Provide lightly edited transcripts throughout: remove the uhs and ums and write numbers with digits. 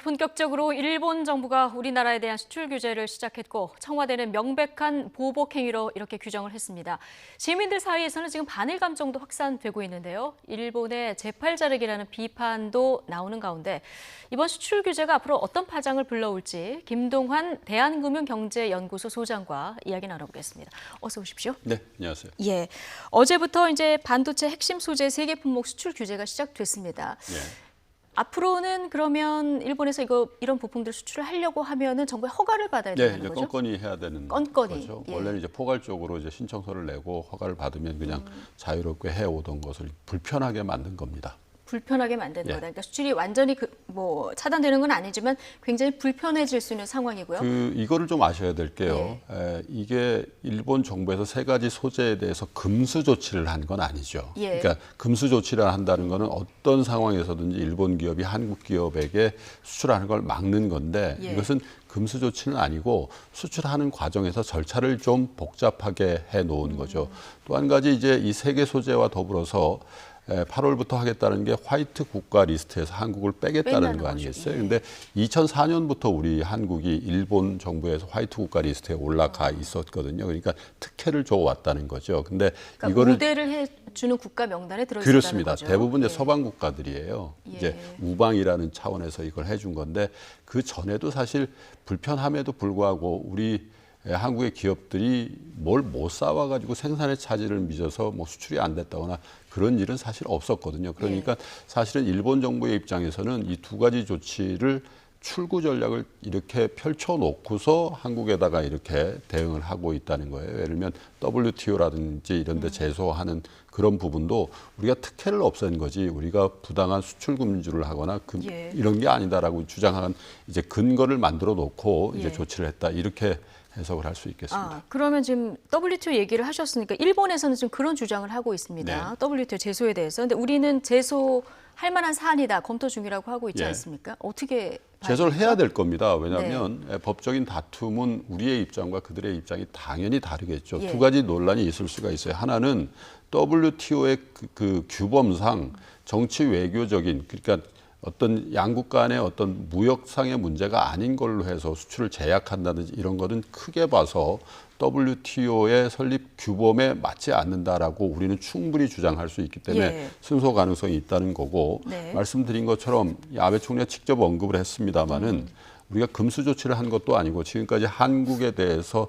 본격적으로 일본 정부가 우리나라에 대한 수출 규제를 시작했고 청와대는 명백한 보복 행위로 이렇게 규정을 했습니다. 시민들 사이에서는 지금 반일 감정도 확산되고 있는데요. 일본의 재팔자르기라는 비판도 나오는 가운데 이번 수출 규제가 앞으로 어떤 파장을 불러올지 김동환 대한금융경제연구소 소장과 이야기 나눠보겠습니다. 어서 오십시오. 네, 안녕하세요. 예, 어제부터 이제 반도체 핵심 소재 3개 품목 수출 규제가 시작됐습니다. 예. 앞으로는 그러면 일본에서 이런 부품들 수출을 하려고 하면은 정부의 허가를 받아야 되는 이제 거죠? 건건히 해야 되는 건건히. 거죠. 예. 원래는 이제 포괄적으로 이제 신청서를 내고 허가를 받으면 그냥 자유롭게 해오던 것을 불편하게 만든 겁니다. 불편하게 만드는 예. 거다. 그러니까 수출이 완전히 차단되는 건 아니지만 굉장히 불편해질 수 있는 상황이고요. 이거를 좀 아셔야 될 게요. 이게 일본 정부에서 3가지 소재에 대해서 금수 조치를 한 건 아니죠. 예. 그러니까 금수 조치를 한다는 거는 어떤 상황에서든지 일본 기업이 한국 기업에게 수출하는 걸 막는 건데 예. 이것은 금수 조치는 아니고 수출하는 과정에서 절차를 좀 복잡하게 해 놓은 거죠. 또 한 가지 이제 이 3개 소재와 더불어서 8월부터 하겠다는 게 화이트 국가 리스트에서 한국을 빼겠다는 거 아니겠어요? 그런데 2004년부터 우리 한국이 일본 정부에서 화이트 국가 리스트에 올라가 있었거든요. 그러니까 특혜를 줘왔다는 거죠. 근데 그러니까 이거를 우대를 해주는 국가 명단에 들어있다는 그렇습니다. 거죠. 대부분 이제 예. 서방 국가들이에요. 예. 이제 우방이라는 차원에서 이걸 해준 건데 그 전에도 사실 불편함에도 불구하고 우리 한국의 기업들이 뭘 못 사와가지고 생산의 차질을 빚어서 뭐 수출이 안 됐다거나 그런 일은 사실 없었거든요. 그러니까 사실은 일본 정부의 입장에서는 이 2가지 조치를 출구 전략을 이렇게 펼쳐놓고서 한국에다가 이렇게 대응을 하고 있다는 거예요. 예를 들면 WTO라든지 이런 데 제소하는 그런 부분도 우리가 특혜를 없앤 거지 우리가 부당한 수출 금지를 하거나 이런 게 아니다라고 주장한 이제 근거를 만들어 놓고 이제 조치를 했다. 이렇게 해석을 할 수 있겠습니다. 그러면 지금 WTO 얘기를 하셨으니까 일본에서는 지금 그런 주장을 하고 있습니다. 네. WTO 제소에 대해서. 근데 우리는 제소할 만한 사안이다. 검토 중이라고 하고 있지 예. 않습니까? 어떻게 봐야 제소를 됩니까? 해야 될 겁니다. 왜냐하면 법적인 다툼은 우리의 입장과 그들의 입장이 당연히 다르겠죠. 예. 2가지 논란이 있을 수가 있어요. 하나는 WTO의 그 규범상 정치 외교적인 그러니까 어떤 양국 간의 어떤 무역상의 문제가 아닌 걸로 해서 수출을 제약한다든지 이런 거는 크게 봐서 WTO의 설립 규범에 맞지 않는다라고 우리는 충분히 주장할 수 있기 때문에 예. 승소 가능성이 있다는 거고 네. 말씀드린 것처럼 아베 총리가 직접 언급을 했습니다마는 우리가 금수 조치를 한 것도 아니고 지금까지 한국에 대해서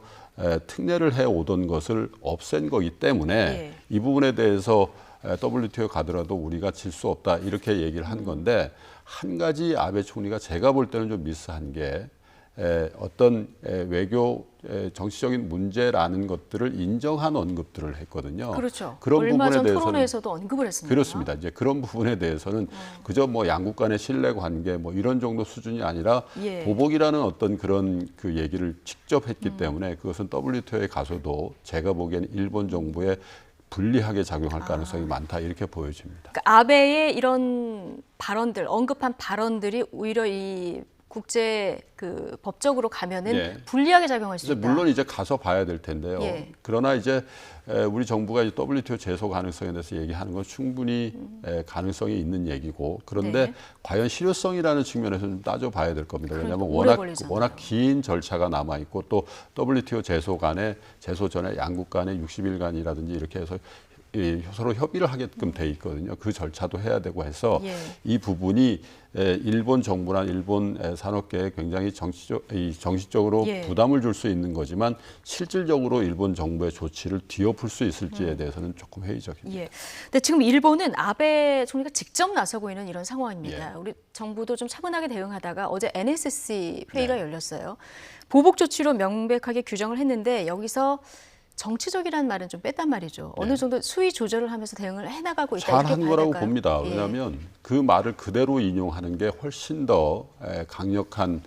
특례를 해오던 것을 없앤 거기 때문에 예. 이 부분에 대해서 WTO 가더라도 우리가 질 수 없다 이렇게 얘기를 한 건데 한 가지 아베 총리가 제가 볼 때는 좀 미스한 게 어떤 외교 정치적인 문제라는 것들을 인정한 언급들을 했거든요. 그렇죠. 그런 얼마 부분에 전 대해서는 토론회에서도 언급을 했습니다. 그렇습니다. 이제 그런 부분에 대해서는 그저 뭐 양국 간의 신뢰 관계 뭐 이런 정도 수준이 아니라 예. 보복이라는 어떤 그런 그 얘기를 직접 했기 때문에 그것은 WTO에 가서도 제가 보기에는 일본 정부에 불리하게 작용할 가능성이 많다 이렇게 보여집니다. 그러니까 아베의 이런 발언들, 언급한 발언들이 오히려 이 국제 그 법적으로 가면은 네. 불리하게 작용할 수 이제 있다. 물론 이제 가서 봐야 될 텐데요. 예. 그러나 이제 우리 정부가 이제 WTO 제소 가능성에 대해서 얘기하는 건 충분히 가능성이 있는 얘기고 그런데 네. 과연 실효성이라는 측면에서 좀 따져봐야 될 겁니다. 그러니까 왜냐하면 오래 걸리잖아요. 워낙 긴 절차가 남아 있고 또 WTO 제소 전에 양국 간에 60일간이라든지 이렇게 해서 서로 협의를 하게끔 돼 있거든요. 그 절차도 해야 되고 해서 예. 이 부분이 일본 정부나 일본 산업계에 굉장히 정치적으로 예. 부담을 줄 수 있는 거지만 실질적으로 일본 정부의 조치를 뒤엎을 수 있을지에 대해서는 조금 회의적입니다. 예. 근데 지금 일본은 아베 총리가 직접 나서고 있는 이런 상황입니다. 예. 우리 정부도 좀 차분하게 대응하다가 어제 NSC 회의가 네. 열렸어요. 보복 조치로 명백하게 규정을 했는데 여기서 정치적이라는 말은 좀 뺐단 말이죠. 어느 정도 수위 조절을 하면서 대응을 해나가고 있다. 이렇게 잘한 봐야 거라고 될까요? 봅니다. 예. 왜냐하면 그 말을 그대로 인용하는 게 훨씬 더 강력한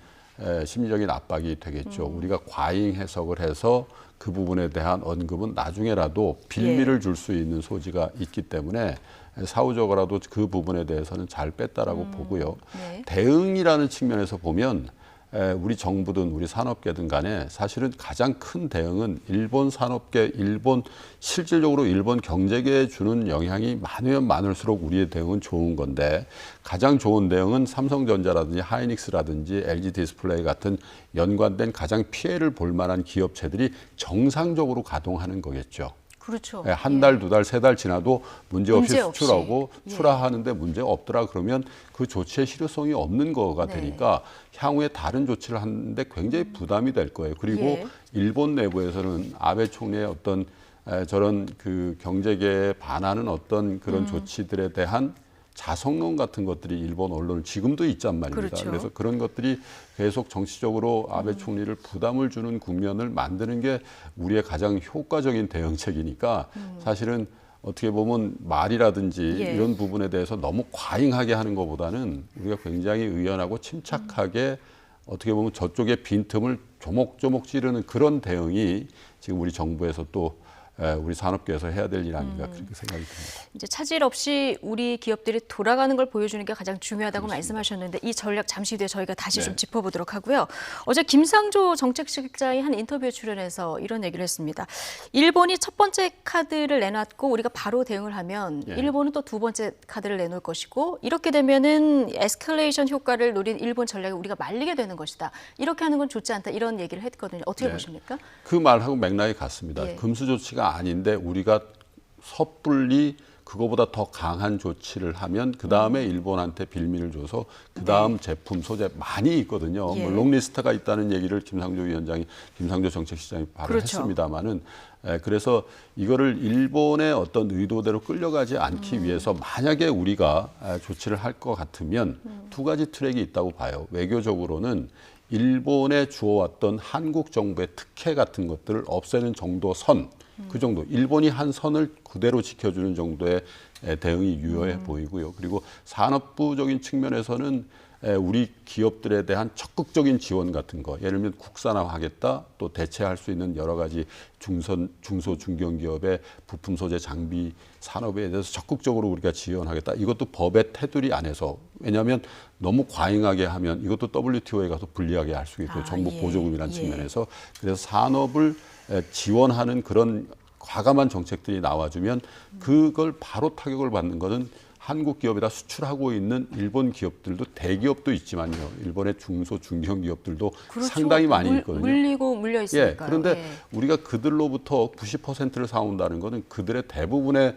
심리적인 압박이 되겠죠. 우리가 과잉 해석을 해서 그 부분에 대한 언급은 나중에라도 빌미를 줄 수 있는 소지가 있기 때문에 사후적으로라도 그 부분에 대해서는 잘 뺐다라고 보고요. 네. 대응이라는 측면에서 보면 우리 정부든 우리 산업계든 간에 사실은 가장 큰 대응은 일본 산업계, 실질적으로 일본 경제계에 주는 영향이 많으면 많을수록 우리의 대응은 좋은 건데 가장 좋은 대응은 삼성전자라든지 하이닉스라든지 LG 디스플레이 같은 연관된 가장 피해를 볼 만한 기업체들이 정상적으로 가동하는 거겠죠. 그렇죠. 한 달, 두 달, 세 달 지나도 문제없이 문제 없이. 수출하고 출하하는데 문제가 없더라 그러면 그 조치의 실효성이 없는 거가 되니까 향후에 다른 조치를 하는데 굉장히 부담이 될 거예요. 그리고 일본 내부에서는 아베 총리의 어떤 저런 그 경제계에 반하는 어떤 그런 조치들에 대한 자성론 같은 것들이 일본 언론은 지금도 있단 말입니다. 그렇죠. 그래서 그런 것들이 계속 정치적으로 아베 총리를 부담을 주는 국면을 만드는 게 우리의 가장 효과적인 대응책이니까 사실은 어떻게 보면 말이라든지 이런 부분에 대해서 너무 과잉하게 하는 것보다는 우리가 굉장히 의연하고 침착하게 어떻게 보면 저쪽의 빈틈을 조목조목 찌르는 그런 대응이 지금 우리 정부에서 또 우리 산업계에서 해야 될 일 아닌가 그렇게 생각이 듭니다. 이제 차질 없이 우리 기업들이 돌아가는 걸 보여주는 게 가장 중요하다고 그렇습니다. 말씀하셨는데 이 전략 잠시 뒤에 저희가 다시 네. 좀 짚어보도록 하고요. 어제 김상조 정책실장이 한 인터뷰에 출연해서 이런 얘기를 했습니다. 일본이 첫 번째 카드를 내놨고 우리가 바로 대응을 하면 일본은 또 두 번째 카드를 내놓을 것이고 이렇게 되면은 에스컬레이션 효과를 노린 일본 전략에 우리가 말리게 되는 것이다. 이렇게 하는 건 좋지 않다. 이런 얘기를 했거든요. 어떻게 보십니까? 그 말하고 맥락이 같습니다. 예. 금수 조치가 아닌데 우리가 섣불리 그거보다 더 강한 조치를 하면 그 다음에 일본한테 빌미를 줘서 그 다음 제품 소재 많이 있거든요. 뭐 롱리스트가 있다는 얘기를 김상조 정책시장이 바로 그렇죠. 했습니다마는 그래서 이거를 일본의 어떤 의도대로 끌려가지 않기 위해서 만약에 우리가 조치를 할 것 같으면 두 가지 트랙이 있다고 봐요. 외교적으로는 일본에 주어왔던 한국 정부의 특혜 같은 것들을 없애는 정도 선, 그 정도. 일본이 한 선을 그대로 지켜주는 정도의 대응이 유효해 보이고요. 그리고 산업부적인 측면에서는 우리 기업들에 대한 적극적인 지원 같은 거, 예를 들면 국산화하겠다, 또 대체할 수 있는 여러 가지 중소, 중견기업의 부품 소재 장비 산업에 대해서 적극적으로 우리가 지원하겠다. 이것도 법의 테두리 안에서, 왜냐하면 너무 과잉하게 하면 이것도 WTO에 가서 불리하게 할 수 있고 정부 보조금이라는 측면에서 그래서 산업을 지원하는 그런 과감한 정책들이 나와주면 그걸 바로 타격을 받는 것은 한국 기업에다 수출하고 있는 일본 기업들도 대기업도 있지만요. 일본의 중소 중견 기업들도 그렇죠. 상당히 많이 있거든요. 물리고 물려 있으니까. 그런데 우리가 그들로부터 90%를 사온다는 것은 그들의 대부분의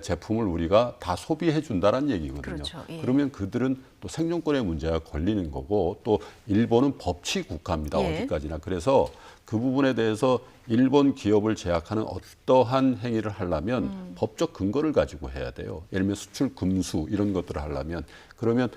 제품을 우리가 다 소비해 준다는 얘기거든요. 그렇죠. 그러면 그들은 또 생존권의 문제가 걸리는 거고 또 일본은 법치 국가입니다. 어디까지나. 그래서 그 부분에 대해서 일본 기업을 제약하는 어떠한 행위를 하려면 법적 근거를 가지고 해야 돼요. 예를 들면 수출 금수 이런 것들을 하려면 그러면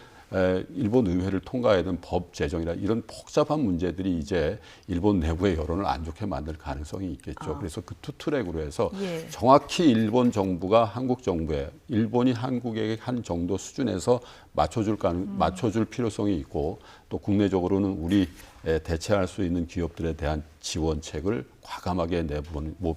일본 의회를 통과해야 되는 법 제정이나 이런 복잡한 문제들이 이제 일본 내부의 여론을 안 좋게 만들 가능성이 있겠죠. 그래서 그 투 트랙으로 해서 정확히 일본 정부가 한국 정부에 일본이 한국에게 한 정도 수준에서 맞춰줄 필요성이 있고 또 국내적으로는 우리 대체할 수 있는 기업들에 대한 지원책을 과감하게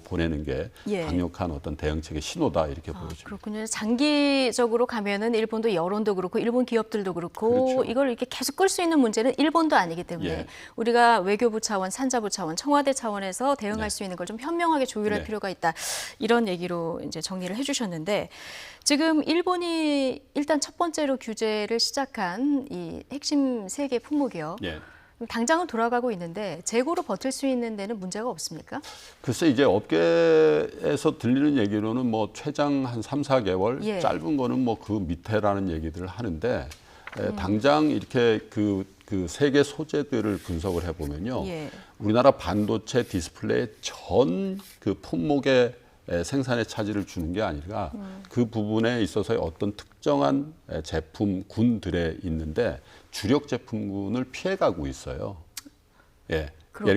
보내는 게 강력한 어떤 대응책의 신호다 이렇게 보여집니다. 그렇군요. 장기적으로 가면은 일본도 여론도 그렇고 일본 기업들도 그렇고 그렇죠. 이걸 이렇게 계속 끌 수 있는 문제는 일본도 아니기 때문에 우리가 외교부 차원, 산자부 차원, 청와대 차원에서 대응할 수 있는 걸 좀 현명하게 조율할 필요가 있다. 이런 얘기로 이제 정리를 해주셨는데 지금 일본이 일단 첫 번째로 규제를 시작한 이 핵심 세계 품목이요. 당장은 돌아가고 있는데 재고로 버틸 수 있는 데는 문제가 없습니까? 글쎄 이제 업계에서 들리는 얘기로는 뭐 최장 한 3, 4개월, 짧은 거는 뭐 그 밑에라는 얘기들을 하는데 당장 이렇게 그 세계 소재들을 분석을 해보면요. 우리나라 반도체 디스플레이 전 그 품목의 생산에 차질을 주는 게 아니라 그 부분에 있어서의 어떤 특정한 제품군들에 있는데 주력 제품군을 피해가고 있어요. 예를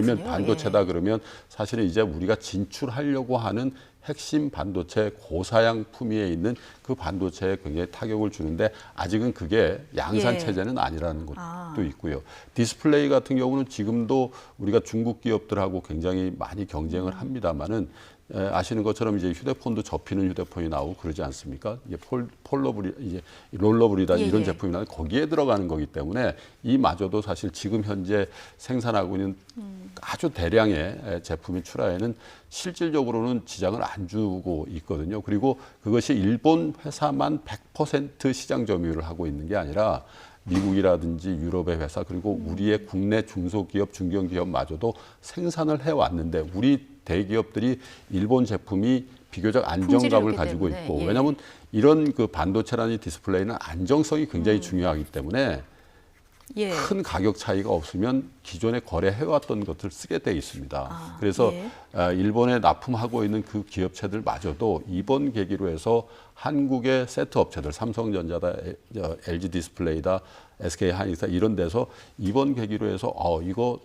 들면 반도체다 그러면 사실은 이제 우리가 진출하려고 하는 핵심 반도체 고사양 품위에 있는 그 반도체에 굉장히 타격을 주는데 아직은 그게 양산 체제는 아니라는 것도 있고요. 디스플레이 같은 경우는 지금도 우리가 중국 기업들하고 굉장히 많이 경쟁을 합니다만은 아시는 것처럼 이제 휴대폰도 접히는 휴대폰이 나오고 그러지 않습니까? 이게 폴러블이 이제 롤러블이다 예, 이런 예. 제품이 나오고 거기에 들어가는 거기 때문에 이마저도 사실 지금 현재 생산하고 있는 아주 대량의 제품이 출하에는 실질적으로는 지장을 안 주고 있거든요. 그리고 그것이 일본 회사만 100% 시장 점유율을 하고 있는 게 아니라 미국이라든지 유럽의 회사 그리고 우리의 국내 중소기업, 중견기업마저도 생산을 해왔는데 우리 대기업들이 일본 제품이 비교적 안정감을 품질이 가지고 때문에, 있고 예. 왜냐하면 이런 그 반도체라는 디스플레이는 안정성이 굉장히 중요하기 때문에 예. 큰 가격 차이가 없으면 기존에 거래해왔던 것을 쓰게 돼 있습니다. 아, 그래서 예. 일본에 납품하고 있는 그 기업체들마저도 이번 계기로 해서 한국의 세트 업체들, 삼성전자다, LG 디스플레이다, SK 하이닉스다 이런 데서 이번 계기로 해서 이거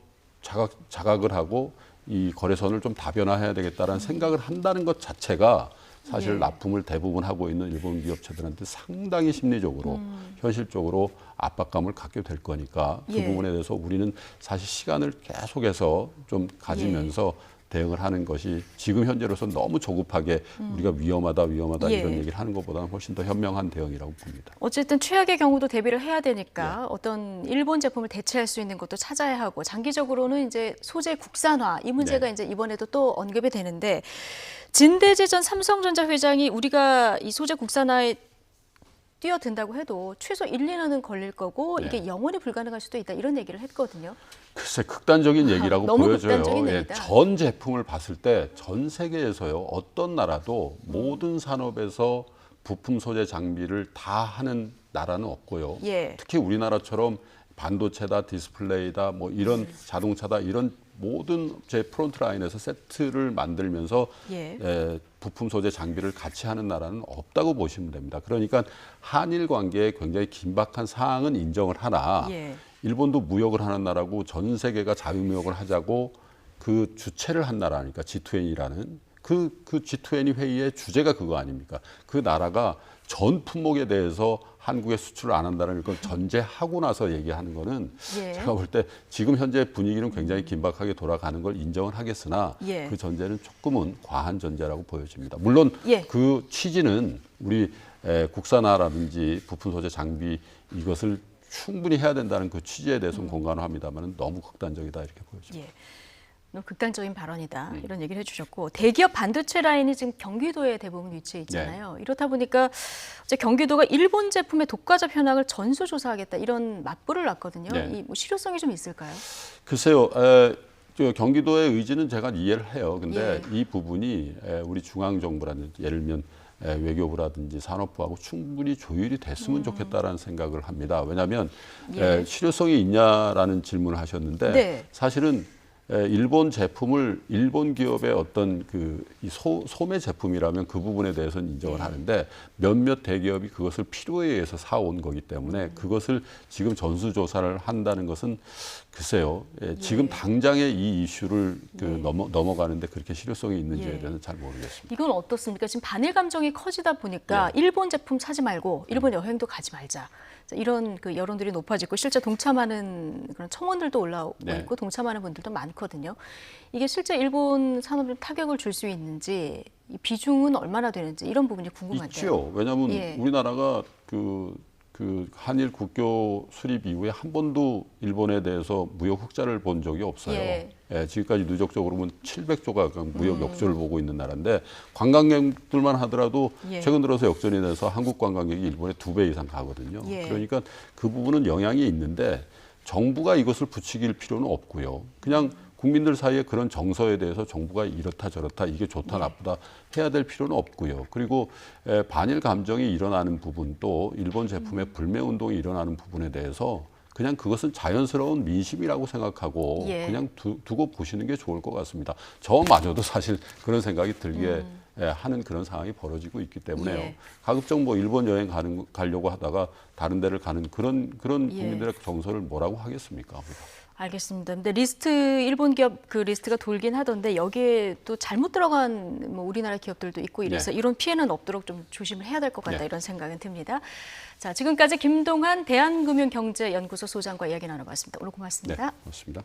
자각을 하고 이 거래선을 좀 다변화해야 되겠다라는 생각을 한다는 것 자체가 사실 예. 납품을 대부분 하고 있는 일본 기업체들한테 상당히 심리적으로 현실적으로 압박감을 갖게 될 거니까 그 예. 부분에 대해서 우리는 사실 시간을 계속해서 좀 가지면서 대응을 하는 것이 지금 현재로서 너무 조급하게 우리가 위험하다 예. 이런 얘기를 하는 것보다는 훨씬 더 현명한 대응이라고 봅니다. 어쨌든 최악의 경우도 대비를 해야 되니까 어떤 일본 제품을 대체할 수 있는 것도 찾아야 하고 장기적으로는 이제 소재 국산화 이 문제가 네. 이제 이번에도 또 언급이 되는데 진대재 전 삼성전자 회장이 우리가 이 소재 국산화에 뛰어든다고 해도 최소 1, 2년은 걸릴 거고 네. 이게 영원히 불가능할 수도 있다 이런 얘기를 했거든요. 글쎄 극단적인 얘기라고 너무 보여져요. 극단적인 예, 얘기다. 전 제품을 봤을 때 전 세계에서요 어떤 나라도 모든 산업에서 부품 소재 장비를 다 하는 나라는 없고요. 예. 특히 우리나라처럼 반도체다, 디스플레이다, 뭐 이런 자동차다 이런 모든 제 프론트 라인에서 세트를 만들면서 예. 부품 소재 장비를 같이 하는 나라는 없다고 보시면 됩니다. 그러니까 한일 관계에 굉장히 긴박한 사항은 인정을 하나 예. 일본도 무역을 하는 나라고 전 세계가 자유무역을 하자고 그 주체를 한 나라니까 G20이라는 그 G20 회의의 주제가 그거 아닙니까? 그 나라가 전 품목에 대해서 한국에 수출을 안 한다는 걸 전제하고 나서 얘기하는 거는 예. 제가 볼 때 지금 현재 분위기는 굉장히 긴박하게 돌아가는 걸 인정을 하겠으나 예. 그 전제는 조금은 과한 전제라고 보여집니다. 물론 예. 그 취지는 우리 국산화라든지 부품 소재 장비 이것을 충분히 해야 된다는 그 취지에 대해서는 공감을 합니다만 너무 극단적이다 이렇게 보여집니다. 예. 너무 극단적인 발언이다 이런 얘기를 해주셨고 대기업 반도체 라인이 지금 경기도에 대부분 위치해 있잖아요. 이렇다 보니까 이제 경기도가 일본 제품의 독과점 현황을 전수조사하겠다 이런 맞불을 놨거든요. 네. 이 뭐 실효성이 좀 있을까요? 글쎄요. 저 경기도의 의지는 제가 이해를 해요. 근데 이 부분이 우리 중앙정부라든지 예를 들면 외교부라든지 산업부하고 충분히 조율이 됐으면 좋겠다라는 생각을 합니다. 왜냐하면 실효성이 있냐라는 질문을 하셨는데 네. 사실은 일본 제품을 일본 기업의 어떤 이 소매 제품이라면 그 부분에 대해서는 인정을 하는데 몇몇 대기업이 그것을 필요에 의해서 사온 거기 때문에 그것을 지금 전수조사를 한다는 것은 글쎄요. 지금 당장의 이 이슈를 넘어가는데 그렇게 실효성이 있는지에 대해서는 잘 모르겠습니다. 이건 어떻습니까? 지금 반일 감정이 커지다 보니까 일본 제품 사지 말고 일본 여행도 가지 말자. 이런 그 여론들이 높아지고 실제 동참하는 그런 청원들도 올라오고 있고 동참하는 분들도 많거든요. 이게 실제 일본 산업에 타격을 줄 수 있는지 이 비중은 얼마나 되는지 이런 부분이 궁금한데요. 있죠. 왜냐하면 우리나라가 그 한일 국교 수립 이후에 한 번도 일본에 대해서 무역 흑자를 본 적이 없어요. 지금까지 누적적으로 보면 700조가 무역 역전을 보고 있는 나라인데 관광객들만 하더라도 최근 들어서 역전이 돼서 한국 관광객이 일본에 2배 이상 가거든요. 그러니까 그 부분은 영향이 있는데 정부가 이것을 부추길 필요는 없고요. 그냥 국민들 사이에 그런 정서에 대해서 정부가 이렇다 저렇다 이게 좋다 나쁘다 해야 될 필요는 없고요. 그리고 반일 감정이 일어나는 부분 또 일본 제품의 불매 운동이 일어나는 부분에 대해서 그냥 그것은 자연스러운 민심이라고 생각하고 그냥 두고 보시는 게 좋을 것 같습니다. 저마저도 사실 그런 생각이 들게 하는 그런 상황이 벌어지고 있기 때문에요. 가급적 뭐 일본 여행 가려고 하다가 다른 데를 가는 그런 국민들의 정서를 뭐라고 하겠습니까? 알겠습니다. 근데 일본 기업 그 리스트가 돌긴 하던데 여기에 또 잘못 들어간 뭐 우리나라 기업들도 있고 이래서 이런 피해는 없도록 좀 조심을 해야 될 것 같다 이런 생각은 듭니다. 자, 지금까지 김동환 대한금융경제연구소 소장과 이야기 나눠봤습니다. 오늘 고맙습니다. 네, 고맙습니다.